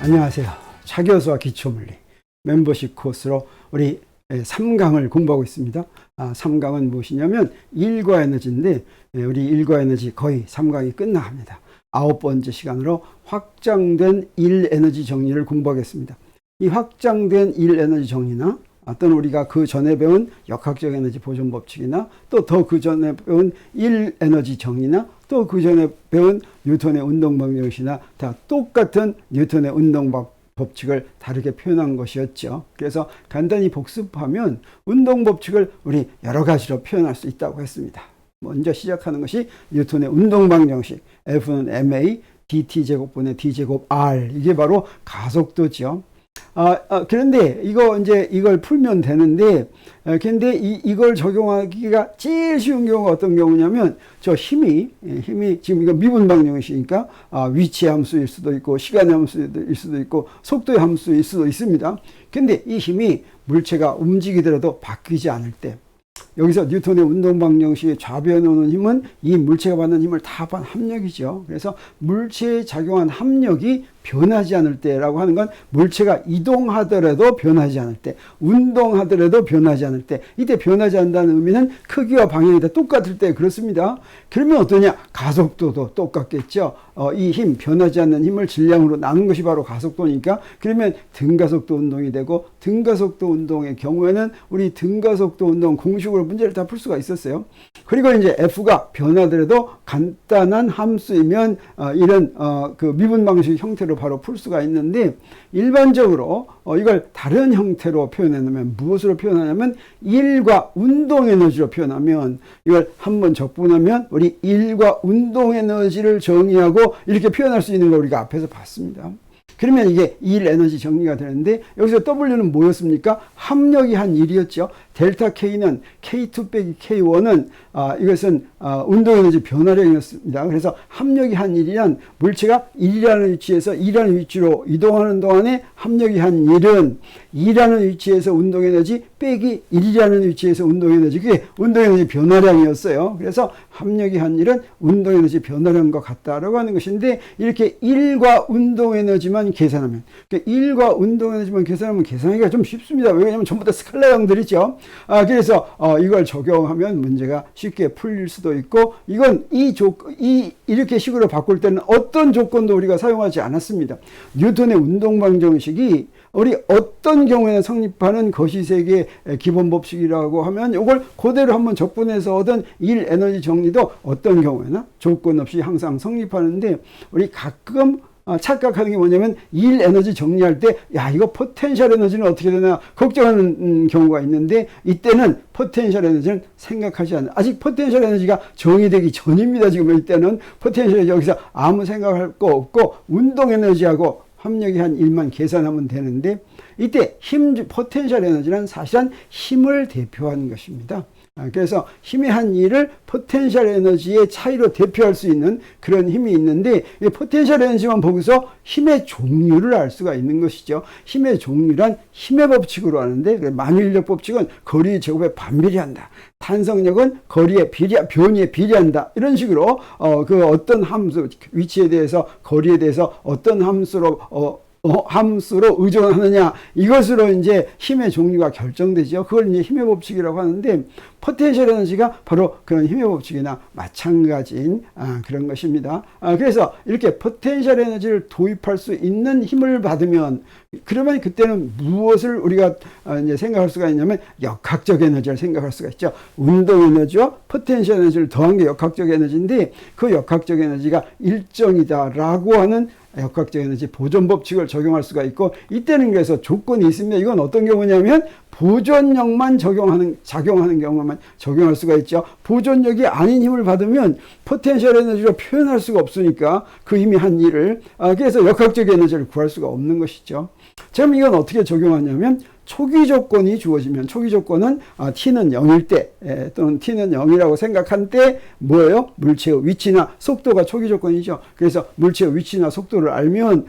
안녕하세요. 차교수와 기초물리 멤버십 코스로 우리 3강을 공부하고 있습니다. 3강은 무엇이냐면 일과 에너지인데 우리 일과 에너지 거의 3강이 끝나갑니다. 9번째 시간으로 확장된 일 에너지 정리를 공부하겠습니다. 이 확장된 일 에너지 정리나 또는 우리가 그 전에 배운 역학적 에너지 보존 법칙이나 또 더 그 전에 배운 일 에너지 정리나 또 그 전에 배운 뉴턴의 운동 방정식이나 다 똑같은 뉴턴의 운동 법칙을 다르게 표현한 것이었죠. 그래서 간단히 복습하면 운동 법칙을 우리 여러 가지로 표현할 수 있다고 했습니다. 먼저 시작하는 것이 뉴턴의 운동 방정식 F는 ma dt제곱분의 d제곱 r, 이게 바로 가속도죠. 그런데 이걸 풀면 되는데, 근데 이걸 적용하기가 제일 쉬운 경우가 어떤 경우냐면, 저 힘이 지금 이거 미분 방정식이니까, 위치의 함수일 수도 있고, 시간의 함수일 수도 있고, 속도의 함수일 수도 있습니다. 근데 이 힘이 물체가 움직이더라도 바뀌지 않을 때, 여기서 뉴턴의 운동 방정식에 좌변에 오는 힘은 이 물체가 받는 힘을 다 합한 합력이죠. 그래서 물체에 작용한 합력이 변하지 않을 때라고 하는 건 물체가 이동하더라도 변하지 않을 때, 운동하더라도 변하지 않을 때, 이때 변하지 않는다는 의미는 크기와 방향이 다 똑같을 때 그렇습니다. 그러면 어떠냐? 가속도도 똑같겠죠. 이 힘, 변하지 않는 힘을 질량으로 나눈 것이 바로 가속도니까, 그러면 등가속도 운동이 되고, 등가속도 운동의 경우에는 우리 등가속도 운동 공식으로 문제를 다 풀 수가 있었어요. 그리고 이제 F가 변하더라도 간단한 함수이면 이런 그 미분 방식 형태로 바로 풀 수가 있는데, 일반적으로 이걸 다른 형태로 표현해놓으면 무엇으로 표현하냐면 일과 운동 에너지로 표현하면, 이걸 한번 적분하면 우리 일과 운동 에너지를 정의하고 이렇게 표현할 수 있는 걸 우리가 앞에서 봤습니다. 그러면 이게 일 에너지 정리가 되는데, 여기서 W는 뭐였습니까? 합력이 한 일이었죠. 델타 K는 K2 빼기 K1은 이것은 운동 에너지 변화량이었습니다. 그래서 합력이 한 일이란 물체가 1이라는 위치에서 2라는 위치로 이동하는 동안에 합력이 한 일은 2라는 위치에서 운동 에너지 빼기 1이라는 위치에서 운동 에너지, 그게 운동 에너지 변화량이었어요. 그래서 합력이 한 일은 운동 에너지 변화량과 같다라고 하는 것인데, 이렇게 일과 운동 에너지만 계산하면, 그러니까 일과 운동 에너지만 계산하면 계산하기가 좀 쉽습니다. 왜냐하면 전부 다 스칼라형들이죠. 그래서 이걸 적용하면 문제가 쉽게 풀릴 수도 있고, 이건 이렇게 식으로 바꿀 때는 어떤 조건도 우리가 사용하지 않았습니다. 뉴턴의 운동 방정식이 우리 어떤 경우에나 성립하는 거시세계의 기본 법칙이라고 하면, 이걸 그대로 한번 적분해서 얻은 일 에너지 정리도 어떤 경우에나 조건 없이 항상 성립하는데, 우리 가끔 착각하는 게 뭐냐면, 일 에너지 정리할 때, 이거 포텐셜 에너지는 어떻게 되나 걱정하는 경우가 있는데, 이때는 포텐셜 에너지는 생각하지 않는, 아직 포텐셜 에너지가 정의되기 전입니다. 지금 이때는 포텐셜 에너지 여기서 아무 생각할 거 없고, 운동 에너지하고 합력이 한 일만 계산하면 되는데, 이때 포텐셜 에너지는 사실은 힘을 대표하는 것입니다. 그래서 힘의 한 일을 포텐셜 에너지의 차이로 대표할 수 있는 그런 힘이 있는데, 이 포텐셜 에너지만 보고서 힘의 종류를 알 수가 있는 것이죠. 힘의 종류란 힘의 법칙으로 하는데, 만유인력 법칙은 거리 제곱에 반비례한다. 탄성력은 거리의 변이에 비례한다. 이런 식으로 그 어떤 함수, 위치에 대해서, 거리에 대해서 어떤 함수로 의존하느냐, 이것으로 이제 힘의 종류가 결정되죠. 그걸 이제 힘의 법칙이라고 하는데, 포텐셜 에너지가 바로 그런 힘의 법칙이나 마찬가지인 그런 것입니다. 그래서 이렇게 포텐셜 에너지를 도입할 수 있는 힘을 받으면, 그러면 그때는 무엇을 우리가 이제 생각할 수가 있냐면, 역학적 에너지를 생각할 수가 있죠. 운동 에너지와 포텐셜 에너지를 더한 게 역학적 에너지인데, 그 역학적 에너지가 일정이다라고 하는 역학적 에너지 보존 법칙을 적용할 수가 있고, 이때는 그래서 조건이 있습니다. 이건 어떤 경우냐면, 보존력만 작용하는 경우만 적용할 수가 있죠. 보존력이 아닌 힘을 받으면 포텐셜 에너지로 표현할 수가 없으니까, 그 힘이 한 일을, 그래서 역학적 에너지를 구할 수가 없는 것이죠. 그럼 이건 어떻게 적용하냐면, 초기 조건이 주어지면, 초기 조건은 t는 0일 때 또는 t는 0이라고 생각한 때 뭐예요? 물체의 위치나 속도가 초기 조건이죠. 그래서 물체의 위치나 속도를 알면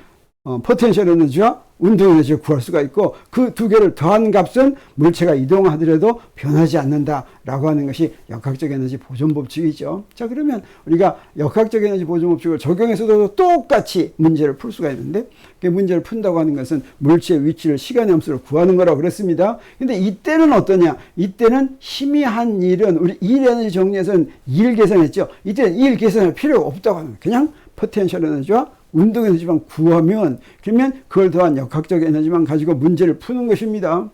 포텐셜 에너지와 운동 에너지를 구할 수가 있고 그 두 개를 더한 값은 물체가 이동하더라도 변하지 않는다라고 하는 것이 역학적 에너지 보존 법칙이죠. 자, 그러면 우리가 역학적 에너지 보존 법칙을 적용해서도 똑같이 문제를 풀 수가 있는데 그 문제를 푼다고 하는 것은 물체의 위치를 시간의 함수로 구하는 거라고 그랬습니다. 근데 이때는 어떠냐? 이때는 힘이 한 일은 우리 일 에너지 정리에서는 일 계산했죠. 이때는 일 계산할 필요가 없다고 하는 거예요. 그냥 포텐셜 에너지와 운동 에너지만 구하면 그러면 그걸 더한 역학적 에너지만 가지고 문제를 푸는 것입니다.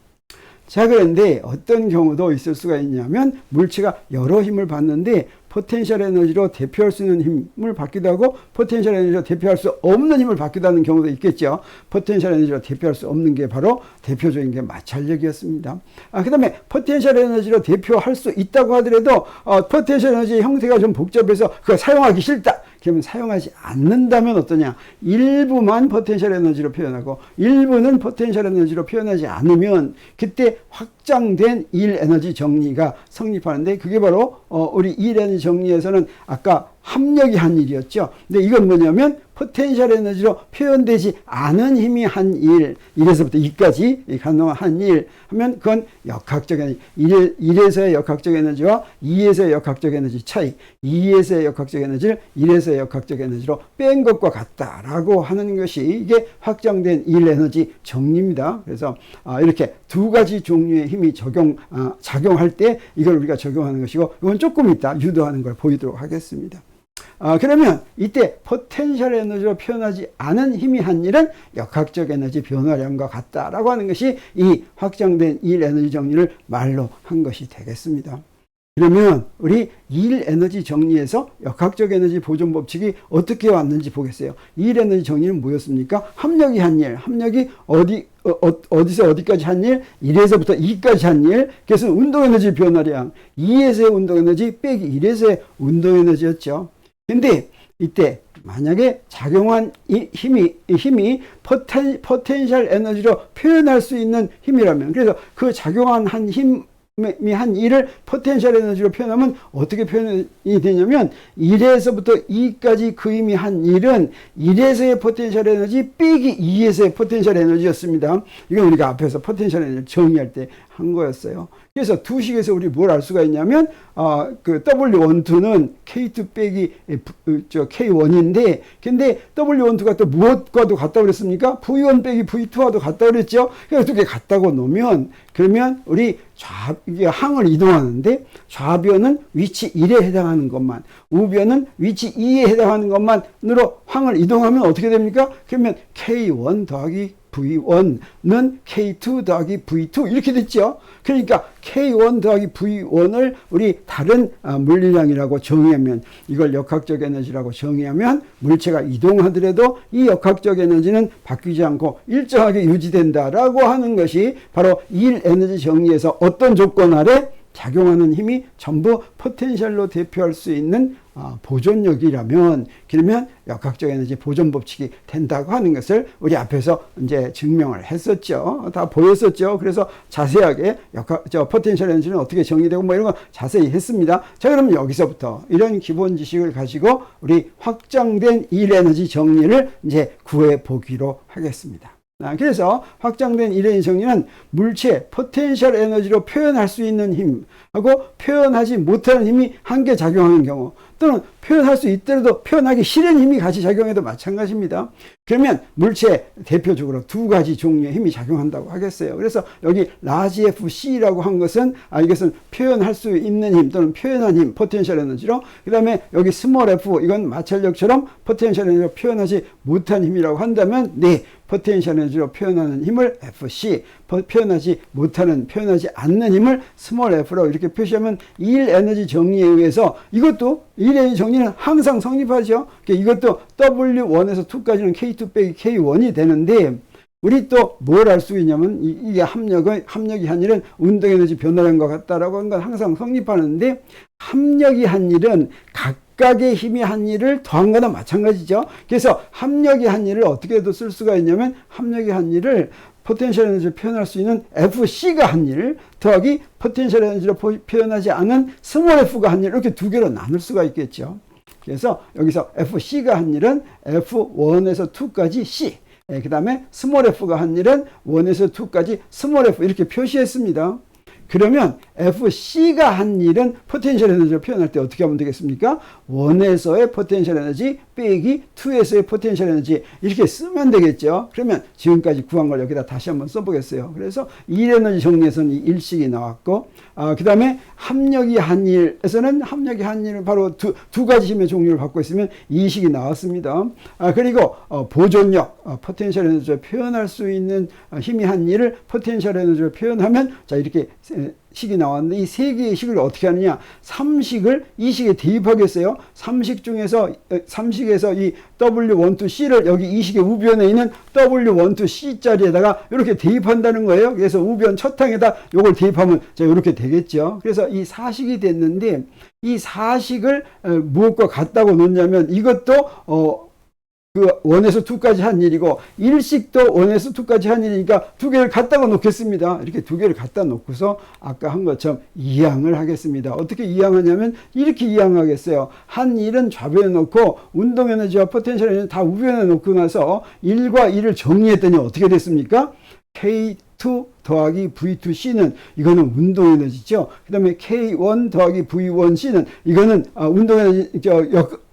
자, 그런데 어떤 경우도 있을 수가 있냐면 물체가 여러 힘을 받는데 포텐셜 에너지로 대표할 수 있는 힘을 받기도 하고 포텐셜 에너지로 대표할 수 없는 힘을 받기도 하는 경우도 있겠죠. 포텐셜 에너지로 대표할 수 없는 게 바로 대표적인 게 마찰력이었습니다. 그 다음에 포텐셜 에너지로 대표할 수 있다고 하더라도 포텐셜 에너지의 형태가 좀 복잡해서 그걸 사용하기 싫다. 그러면 사용하지 않는다면 어떠냐? 일부만 포텐셜 에너지로 표현하고 일부는 포텐셜 에너지로 표현하지 않으면 그때 확장된 일 에너지 정리가 성립하는데 그게 바로 우리 일 에너지 정리에서는 아까 합력이 한 일이었죠. 근데 이건 뭐냐면 포텐셜 에너지로 표현되지 않은 힘이 한 일, 1에서부터 2까지 가능한 한 일 하면 그건 역학적 에너지, 1에서의 역학적 에너지와 2에서의 역학적 에너지 차이, 2에서의 역학적 에너지를 1에서의 역학적 에너지로 뺀 것과 같다라고 하는 것이 이게 확장된 일 에너지 정리입니다. 그래서 이렇게 두 가지 종류의 힘이 작용할 때 이걸 우리가 적용하는 것이고 이건 조금 이따 유도하는 걸 보이도록 하겠습니다. 그러면 이때 포텐셜 에너지로 표현하지 않은 힘이 한 일은 역학적 에너지 변화량과 같다라고 하는 것이 이 확장된 일 에너지 정리를 말로 한 것이 되겠습니다. 그러면 우리 일 에너지 정리에서 역학적 에너지 보존 법칙이 어떻게 왔는지 보겠어요. 일 에너지 정리는 뭐였습니까? 합력이 한 일, 합력이 어디서 어디까지 한 일, 1에서부터 2까지 한 일, 그래서 운동 에너지 변화량, 2에서의 운동 에너지 빼기 1에서의 운동 에너지였죠. 근데 이때 만약에 작용한 힘이 포텐셜 에너지로 표현할 수 있는 힘이라면 그래서 그 작용한 한 힘이 한 일을 포텐셜 에너지로 표현하면 어떻게 표현이 되냐면 1에서부터 2까지 그 힘이 한 일은 1에서의 포텐셜 에너지 빼기 2에서의 포텐셜 에너지였습니다. 이건 우리가 앞에서 포텐셜 에너지 정의할 때 한 거였어요. 그래서 두 식에서 우리 뭘 알 수가 있냐면 그 W12는 K2 빼기 K1인데 근데 W12가 또 무엇과도 같다고 그랬습니까? V1 빼기 V2와도 같다고 그랬죠? 그래서 두 개 같다고 놓으면 그러면 우리 이게 항을 이동하는데 좌변은 위치 1에 해당하는 것만 우변은 위치 2에 해당하는 것만으로 항을 이동하면 어떻게 됩니까? 그러면 K1 더하기 V1는 K2 더하기 V2 이렇게 됐죠. 그러니까 K1 더하기 V1을 우리 다른 물리량이라고 정의하면 이걸 역학적 에너지라고 정의하면 물체가 이동하더라도 이 역학적 에너지는 바뀌지 않고 일정하게 유지된다라고 하는 것이 바로 일 에너지 정리에서 어떤 조건 아래 작용하는 힘이 전부 포텐셜로 대표할 수 있는 보존력이라면 그러면 역학적 에너지 보존 법칙이 된다고 하는 것을 우리 앞에서 이제 증명을 했었죠. 다 보였었죠. 그래서 자세하게 포텐셜 에너지는 어떻게 정의되고 뭐 이런 거 자세히 했습니다. 자, 그러면 여기서부터 이런 기본 지식을 가지고 우리 확장된 일 에너지 정리를 이제 구해 보기로 하겠습니다. 그래서 확장된 일 에너지 정리는 물체 포텐셜 에너지로 표현할 수 있는 힘하고 표현하지 못하는 힘이 함께 작용하는 경우 또는 표현할 수 있더라도 표현하기 싫은 힘이 같이 작용해도 마찬가지입니다. 그러면 물체 대표적으로 두 가지 종류의 힘이 작용한다고 하겠어요. 그래서 여기 라지 FC라고 한 것은 이것은 표현할 수 있는 힘 또는 표현한 힘 포텐셜 에너지로 그 다음에 여기 스몰 f 이건 마찰력처럼 포텐셜 에너지로 표현하지 못한 힘이라고 한다면 네 포텐셜 에너지로 표현하는 힘을 FC 표현하지 않는 힘을 스몰 f라고 이렇게 표시하면 일 에너지 정리에 의해서 이것도 일 에너지 정리는 항상 성립하죠. 이것도 W1에서 2까지는 K2 빼기 K1이 되는데 우리 또 뭘 알 수 있냐면 이게 합력이 한 일은 운동 에너지 변화량과 같다라고 하는 건 항상 성립하는데 합력이 한 일은 각각의 힘이 한 일을 더한 거나 마찬가지죠. 그래서 합력이 한 일을 어떻게도 쓸 수가 있냐면 합력이 한 일을 포텐셜 에너지를 표현할 수 있는 FC가 한 일 더하기 포텐셜 에너지로 표현하지 않은 스몰 f가 한 일 이렇게 두 개로 나눌 수가 있겠죠. 그래서 여기서 FC가 한 일은 F1에서 2까지 C 그 다음에 스몰 f가 한 일은 1에서 2까지 스몰 f 이렇게 표시했습니다. 그러면 FC가 한 일은 포텐셜 에너지를 표현할 때 어떻게 하면 되겠습니까? 1에서의 포텐셜 에너지 빼기 2에서의 포텐셜 에너지 이렇게 쓰면 되겠죠. 그러면 지금까지 구한 걸 여기다 다시 한번 써보겠어요. 그래서 1에너지 정리에서는 이 일식이 나왔고 그 다음에 합력이 한 일에서는 합력이 한 일은 바로 두 가지 힘의 종류를 갖고 있으면 이식이 나왔습니다. 그리고 보존력, 포텐셜 에너지를 표현할 수 있는 힘이 한 일을 포텐셜 에너지를 표현하면 자 이렇게 식이 나왔는데 이 세 개의 식을 어떻게 하느냐? 3식을 이 식에 대입하겠어요. 3식 중에서 3식에서 이 W12C를 여기 이 식의 우변에 있는 W12C 자리에다가 이렇게 대입한다는 거예요. 그래서 우변 첫 항에다 요걸 대입하면 자 이렇게 되겠죠. 그래서 이 4식이 됐는데 이 4식을 무엇과 같다고 놓냐면 이것도 그 1에서 2까지 한 일이고 일식도 1에서 2까지 한 일이니까 두 개를 갖다가 놓겠습니다. 이렇게 두 개를 갖다 놓고서 아까 한 것처럼 이항을 하겠습니다. 어떻게 이항하냐면 이렇게 이항하겠어요. 한 일은 좌변에 놓고 운동 에너지와 포텐셜 에너지 다 우변에 놓고 나서 1과 2를 정리했더니 어떻게 됐습니까? K2 더하기 V2C는 이거는 운동 에너지죠. 그 다음에 K1 더하기 V1C는 이거는 운동 에너지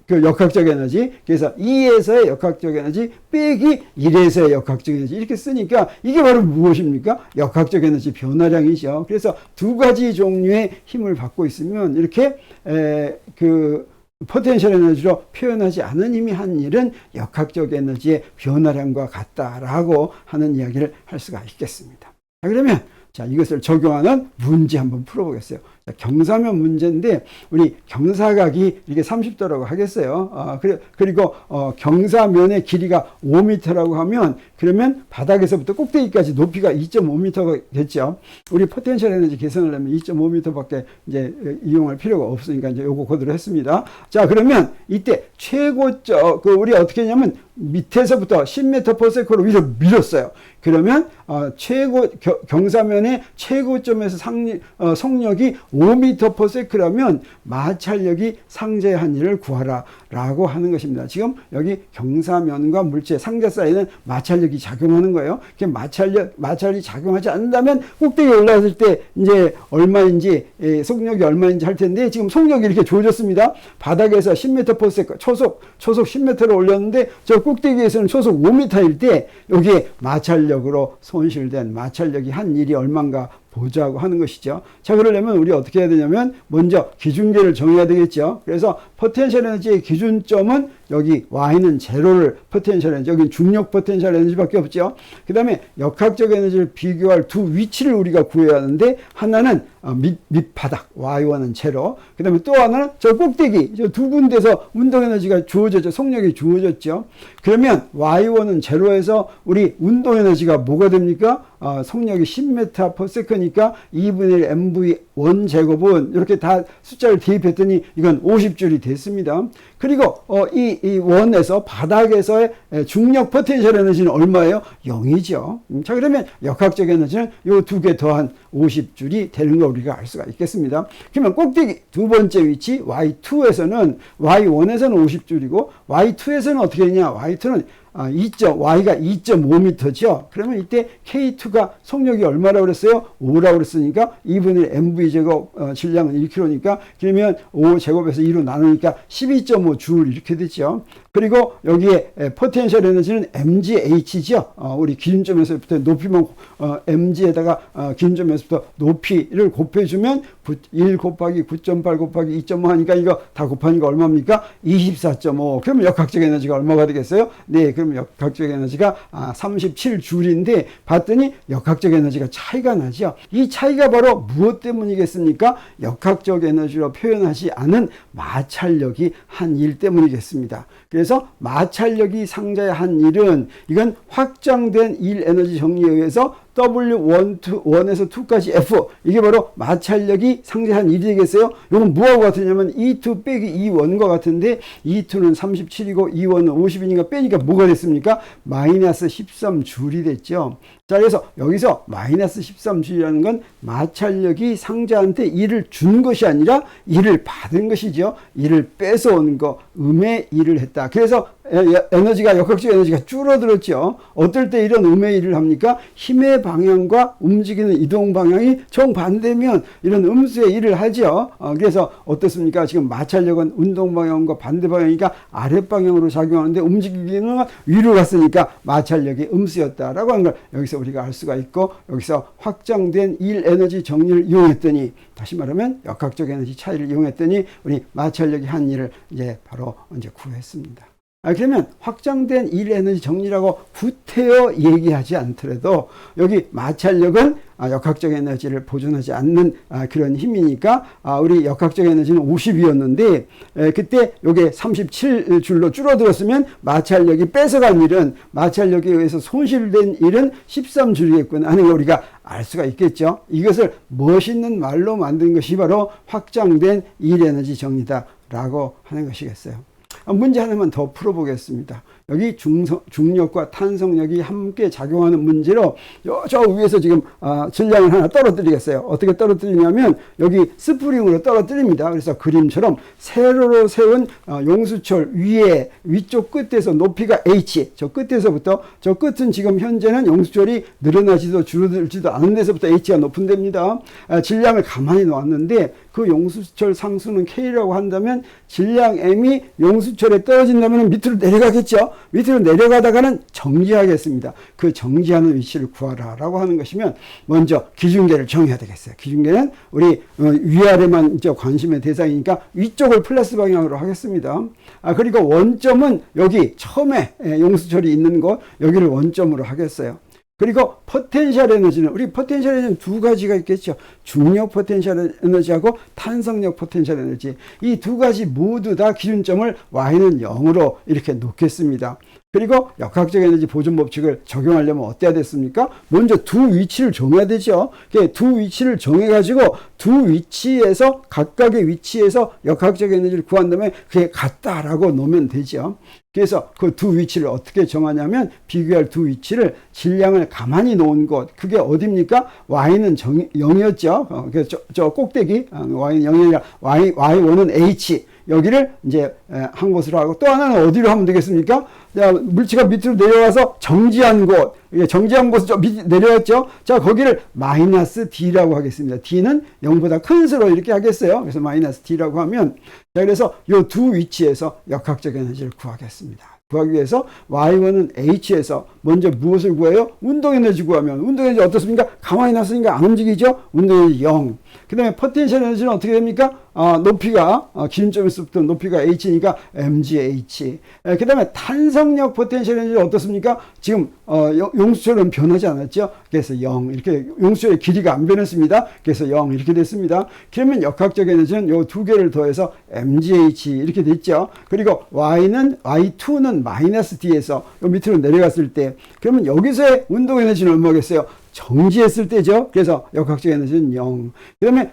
그 역학적 에너지. 그래서 2에서의 역학적 에너지 빼기 1에서의 역학적 에너지 이렇게 쓰니까 이게 바로 무엇입니까? 역학적 에너지 변화량이죠. 그래서 두 가지 종류의 힘을 받고 있으면 이렇게 그 포텐셜 에너지로 표현하지 않은 힘이 한 일은 역학적 에너지의 변화량과 같다라고 하는 이야기를 할 수가 있겠습니다. 자, 그러면 자, 이것을 적용하는 문제 한번 풀어보겠어요. 자, 경사면 문제인데 우리 경사각이 이렇게 30도라고 하겠어요. 그리고 경사면의 길이가 5m라고 하면 그러면 바닥에서부터 꼭대기까지 높이가 2.5m가 겠죠. 우리 포텐셜 에너지 계산을 하면 2.5m밖에 이제 이용할 필요가 없으니까 이제 요거 그대로 했습니다. 자, 그러면 이때 최고점 우리 어떻게 했냐면 밑에서부터 10m/s로 위로 밀었어요. 그러면 경사면의 최고점에서 속력이 5m/s라면 마찰력이 상자의 한 일을 구하라 라고 하는 것입니다. 지금 여기 경사면과 물체 상자 사이에는 마찰력이 작용하는 거예요. 마찰이 작용하지 않는다면 꼭대기에 올라왔을 때 이제 얼마인지 속력이 얼마인지 할 텐데 지금 속력이 이렇게 주어졌습니다. 바닥에서 10m/s 초속 10m를 올렸는데 저 꼭대기에서는 초속 5m일 때 여기에 마찰력으로 손실된 마찰력이 한 일이 얼마인가 보자고 하는 것이죠. 자, 그러려면 우리 어떻게 해야 되냐면 먼저 기준계를 정해야 되겠죠. 그래서 포텐셜 에너지의 기준점은 여기 Y는 제로를 포텐셜 에너지, 여기 중력 포텐셜 에너지밖에 없죠. 그 다음에 역학적 에너지를 비교할 두 위치를 우리가 구해야 하는데 하나는 밑바닥 Y1은 제로, 그 다음에 또 하나는 저 꼭대기 저 두 군데서 운동 에너지가 주어졌죠. 속력이 주어졌죠. 그러면 Y1은 제로에서 우리 운동 에너지가 뭐가 됩니까? 속력이 10m/s니까 2분의 1 mv1 제곱은 이렇게 다 숫자를 대입했더니 이건 50줄이 됐습니다. 그리고 이 원에서 바닥에서의 중력 포텐셜 에너지는 얼마예요? 0이죠. 자, 그러면 역학적 에너지는 이 두 개 더한 50줄이 되는 거 우리가 알 수가 있겠습니다. 그러면 꼭대기 두 번째 위치 Y2에서는 Y1에서는 50줄이고 Y2에서는 어떻게 했냐? Y2는 Y가 2.5m죠. 그러면 이때 K2가 속력이 얼마라고 그랬어요? 5라고 그랬으니까 2분의 mv제곱 질량은 1kg니까 그러면 5제곱에서 2로 나누니까 12.5줄 이렇게 되죠. 그리고 여기에 포텐셜 에너지는 mgH죠. 우리 기준점에서부터 높이만 mg에다가 기준점에서부터 높이를 곱해주면 1 곱하기 9.8 곱하기 2.5 하니까 이거 다 곱하니까 얼마입니까? 24.5. 그러면 역학적 에너지가 얼마가 되겠어요? 네, 그럼 역학적 에너지가 37줄인데 봤더니 역학적 에너지가 차이가 나죠. 이 차이가 바로 무엇 때문이겠습니까? 역학적 에너지로 표현하지 않은 마찰력이 한 일 때문이겠습니다. 그래서 마찰력이 상자의 한 일은 이건 확장된 일 에너지 정리에 의해서 W1에서 2까지 F 이게 바로 마찰력이 상대한 1이 되겠어요. 이건 뭐하고 같으냐면 E2 빼기 E1과 같은데 E2는 37이고 E1은 50이니까 빼니까 뭐가 됐습니까? 마이너스 13줄이 됐죠. 자, 그래서 여기서 마이너스 13줄이라는 건 마찰력이 상자한테 1을 준 것이 아니라 1을 받은 것이죠. 1을 뺏어온 거, 음의 1을 했다. 그래서 에너지가, 역학적 에너지가 줄어들었죠. 어떨 때 이런 음의 일을 합니까? 힘의 방향과 움직이는 이동 방향이 정반대면 이런 음수의 일을 하죠. 그래서 어떻습니까? 지금 마찰력은 운동 방향과 반대 방향이니까 아랫방향으로 작용하는데 움직이는 건 위로 갔으니까 마찰력이 음수였다라고 하는 걸 여기서 우리가 알 수가 있고, 여기서 확장된 일 에너지 정리를 이용했더니, 다시 말하면 역학적 에너지 차이를 이용했더니 우리 마찰력이 한 일을 이제 바로 이제 구했습니다. 그러면 확장된 일 에너지 정리라고 구태여 얘기하지 않더라도 여기 마찰력은 역학적 에너지를 보존하지 않는 그런 힘이니까 우리 역학적 에너지는 50이었는데 그때 요게 37줄로 줄어들었으면 마찰력이 뺏어간 일은, 마찰력에 의해서 손실된 일은 13줄이겠구나 하는 걸 우리가 알 수가 있겠죠. 이것을 멋있는 말로 만든 것이 바로 확장된 일 에너지 정리다라고 하는 것이겠어요. 문제 하나만 더 풀어보겠습니다. 여기 중력과 탄성력이 함께 작용하는 문제로 저 위에서 지금 질량을 하나 떨어뜨리겠어요. 어떻게 떨어뜨리냐면 여기 스프링으로 떨어뜨립니다. 그래서 그림처럼 세로로 세운 용수철 위에 위쪽 끝에서 높이가 h, 저 끝에서부터, 저 끝은 지금 현재는 용수철이 늘어나지도 줄어들지도 않은 데서부터 h가 높은 데입니다. 질량을 가만히 놓았는데 그 용수철 상수는 k라고 한다면 질량 m이 용수철에 떨어진다면 밑으로 내려가겠죠. 밑으로 내려가다가는 정지하겠습니다. 그 정지하는 위치를 구하라라고 하는 것이면 먼저 기준계를 정해야 되겠어요. 기준계는 우리 위아래만 관심의 대상이니까 위쪽을 플러스 방향으로 하겠습니다. 그리고 원점은 여기 처음에 용수철이 있는 곳, 여기를 원점으로 하겠어요. 그리고 포텐셜 에너지는, 우리 포텐셜 에너지는 두 가지가 있겠죠. 중력 포텐셜 에너지하고 탄성력 포텐셜 에너지. 이 두 가지 모두 다 기준점을 y는 0으로 이렇게 놓겠습니다. 그리고 역학적 에너지 보존 법칙을 적용하려면 어때야 됐습니까? 먼저 두 위치를 정해야 되죠. 두 위치를 정해가지고 두 위치에서, 각각의 위치에서 역학적 에너지를 구한 다음에 그게 같다라고 놓으면 되죠. 그래서 그 두 위치를 어떻게 정하냐면, 비교할 두 위치를 질량을 가만히 놓은 곳, 그게 어디입니까? y는 0이었죠. 그래서 저 꼭대기, y는 0이 아니라 y1은 h, 여기를 이제 한 곳으로 하고, 또 하나는 어디로 하면 되겠습니까? 자, 물체가 밑으로 내려와서 정지한 곳, 정지한 곳을 밑 내려왔죠. 자, 거기를 마이너스 d라고 하겠습니다. d는 0보다 큰 수로 이렇게 하겠어요. 그래서 마이너스 d라고 하면, 자, 그래서 이 두 위치에서 역학적 에너지를 구하겠습니다. 구하기 위해서 y1은 h에서 먼저 무엇을 구해요? 운동에너지 구하면, 운동에너지 어떻습니까? 가만히 놨으니까 안 움직이죠? 운동에너지 0. 그 다음에 포텐셜 에너지는 어떻게 됩니까? 높이가, 기준점에서부터 높이가 h니까 mgh. 그 다음에 탄성력 포텐셜 에너지는 어떻습니까? 지금 용수철은 변하지 않았죠? 그래서 0. 이렇게 용수철의 길이가 안 변했습니다. 그래서 0 이렇게 됐습니다. 그러면 역학적 에너지는 요 두 개를 더해서 mgh 이렇게 됐죠. 그리고 y2는 마이너스 d에서 요 밑으로 내려갔을 때, 그러면 여기서의 운동 에너지는 얼마겠어요? 정지했을 때죠. 그래서 역학적 에너지는 0. 그 다음에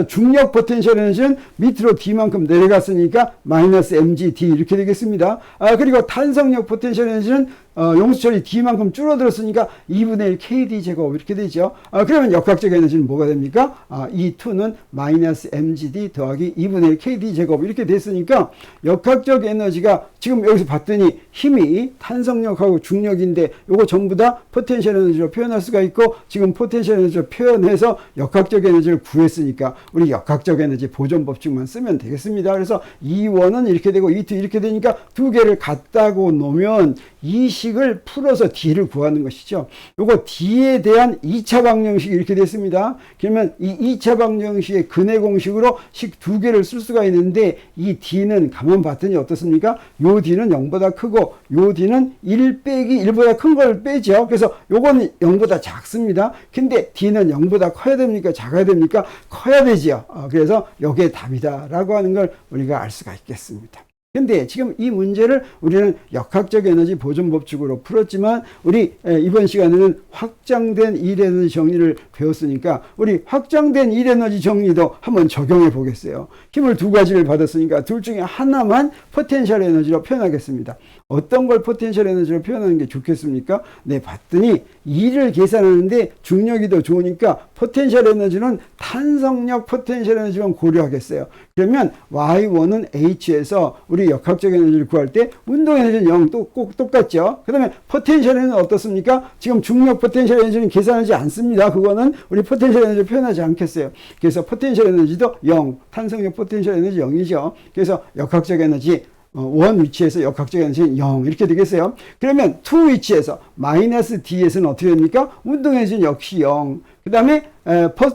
중력 포텐셜 에너지는 밑으로 d만큼 내려갔으니까 마이너스 mgd 이렇게 되겠습니다. 그리고 탄성력 포텐셜 에너지는 용수철이 d만큼 줄어들었으니까 2분의 1 kd 제곱 이렇게 되죠. 그러면 역학적 에너지는 뭐가 됩니까? 이 2는 마이너스 mgd 더하기 2분의 1 kd 제곱 이렇게 됐으니까 역학적 에너지가 지금 여기서 봤더니 힘이 탄성력하고 중력인데 요거 전부 다 포텐셜 에너지로 표현할 수가 있고, 지금 포텐셜 에너지로 표현해서 역학적 에너지를 구했으니까 우리 역학적 에너지 보존 법칙만 쓰면 되겠습니다. 그래서 E1은 이렇게 되고 E2 이렇게 되니까 두 개를 같다고 놓으면 이 식을 풀어서 D를 구하는 것이죠. 요거 D에 대한 2차 방정식이 이렇게 됐습니다. 그러면 이 2차 방정식의 근해 공식으로 식 두 개를 쓸 수가 있는데, 이 D는 가만 봤더니 어떻습니까? 요 D는 0보다 크고 요 D는 1 빼기 1보다 큰 걸 빼죠. 그래서 요거는 0보다 작습니다. 근데 D는 0보다 커야 됩니까? 작아야 됩니까? 커야 되죠. 그래서 요게 답이다라고 하는 걸 우리가 알 수가 있겠습니다. 근데 지금 이 문제를 우리는 역학적 에너지 보존 법칙으로 풀었지만, 우리 이번 시간에는 확장된 일 에너지 정리를 배웠으니까 우리 확장된 일 에너지 정리도 한번 적용해 보겠어요. 힘을 두 가지를 받았으니까 둘 중에 하나만 포텐셜 에너지로 표현하겠습니다. 어떤 걸 포텐셜 에너지로 표현하는 게 좋겠습니까? 네, 봤더니 E를 계산하는데 중력이 더 좋으니까 포텐셜 에너지는 탄성력 포텐셜 에너지만 고려하겠어요. 그러면 Y1은 H에서 우리 우리 역학적 에너지를 구할 때 운동 에너지는 0 꼭 똑같죠. 그 다음에 포텐셜 에너지는 어떻습니까? 지금 중력 포텐셜 에너지는 계산하지 않습니다. 그거는 우리 포텐셜 에너지를 표현하지 않겠어요. 그래서 포텐셜 에너지도 0, 탄성력 포텐셜 에너지 0이죠. 그래서 역학적 에너지 1 위치에서 역학적 에너지는 0 이렇게 되겠어요. 그러면 2 위치에서 마이너스 D에서는 어떻게 됩니까? 운동 에너지는 역시 0. 그 다음에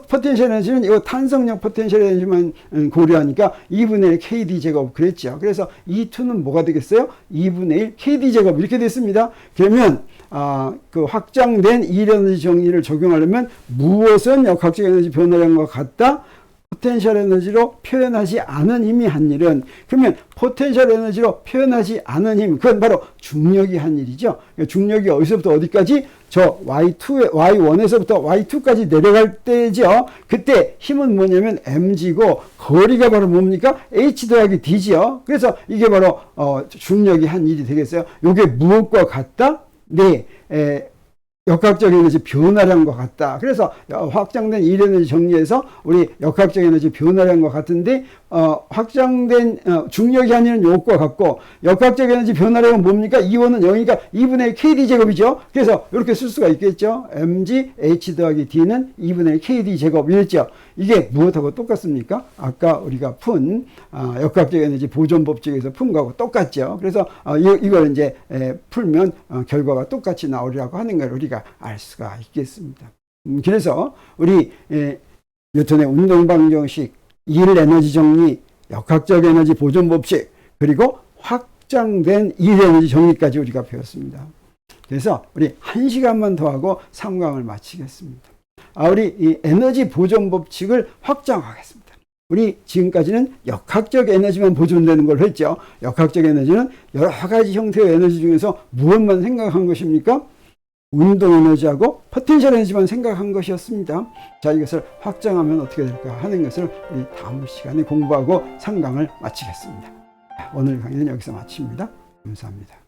포텐셜 에너지는 이 탄성력 포텐셜 에너지만 고려하니까 2분의 1 KD 제곱 그랬죠. 그래서 E2는 뭐가 되겠어요? 2분의 1 KD 제곱 이렇게 됐습니다. 그러면 그 확장된 이에너지 정의를 적용하려면 무엇은 역학적 에너지 변화량과 같다? 포텐셜 에너지로 표현하지 않은 힘이 한 일은, 그러면 포텐셜 에너지로 표현하지 않은 힘, 그건 바로 중력이 한 일이죠. 중력이 어디서부터 어디까지? 저 Y1에서부터 Y2까지 내려갈 때죠. 그때 힘은 뭐냐면 mg고 거리가 바로 뭡니까? h 더하기 d죠. 그래서 이게 바로 중력이 한 일이 되겠어요. 이게 무엇과 같다? 네, 역학적 에너지 변화량과 같다. 그래서 확장된 이에너지 정리해서 우리 역학적 에너지 변화량과 같은데 확장된 중력이 아니는 요것과 같고, 역학적 에너지 변화량은 뭡니까? E1은 0이니까 2분의 1 KD 제곱이죠. 그래서 이렇게 쓸 수가 있겠죠. mg h 더하기 d는 2분의 1 KD 제곱 이랬죠. 이게 무엇하고 똑같습니까? 아까 우리가 푼 역학적 에너지 보존 법칙에서 푼 거하고 똑같죠. 그래서 이걸 이제 풀면 결과가 똑같이 나오리라고 하는 걸 우리가 알 수가 있겠습니다. 그래서 우리 뉴턴의 운동방정식, 일 에너지 정리, 역학적 에너지 보존 법칙, 그리고 확장된 일 에너지 정리까지 우리가 배웠습니다. 그래서 우리 1시간만 더 하고 3강을 마치겠습니다. 우리 이 에너지 보존 법칙을 확장하겠습니다. 우리 지금까지는 역학적 에너지만 보존되는 걸 했죠. 역학적 에너지는 여러 가지 형태의 에너지 중에서 무엇만 생각한 것입니까? 운동 에너지하고 포텐셜 에너지만 생각한 것이었습니다. 자, 이것을 확장하면 어떻게 될까 하는 것을 우리 다음 시간에 공부하고 3강을 마치겠습니다. 오늘 강의는 여기서 마칩니다. 감사합니다.